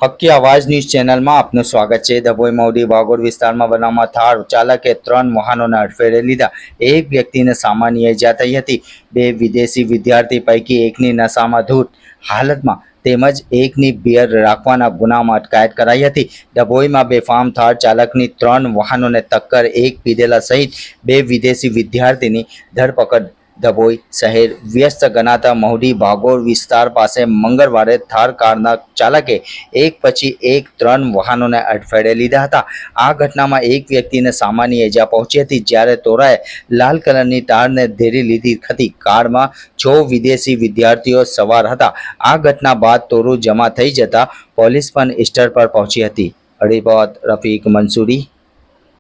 હક્કી આવાજ ન્યૂઝ ચેનલમાં આપનું સ્વાગત છે। ડભોઈ મહુડી ભાગોળ વિસ્તારમાં બનાવમાં થાર ચાલકે 3 વાહનોને અડફેટે લીધા। એક વ્યક્તિને સામાન્ય ઈજા થઈ હતી। 2 વિદેશી વિદ્યાર્થી પૈકી એકની નશામાં ધૂત હાલતમાં તેમજ એકની બિયર રાખવાના ગુનામાં અટકાયત કરાઈ હતી। ડભોઈમાં બેફામ થાર ચાલકની 3 વાહનોને ટક્કર, એક પીધેલા સહિત 2 વિદેશી વિદ્યાર્થીની ધરપકડ। ડભોઈ શહેર વ્યસ્ત ગણાતા મહુડી ભાગોળ વિસ્તાર પાસે મંગળવારે થાર કારના ચાલકે એક પછી એક 3 વાહનોને અડફેટે લીધા હતા। આ ઘટનામાં એક વ્યક્તિને સામાન્ય ઈજા પહોંચી હતી, જ્યારે તોરાએ લાલ કલરની ટારને ઘેરી લીધી હતી। કારમાં 6 વિદેશી વિદ્યાર્થીઓ સવાર હતા। આ ઘટના બાદ તોરું જમા થઈ જતા પોલીસ પણ સ્થળ પર પહોંચી હતી। રિપોર્ટ રફીક મંસૂરી,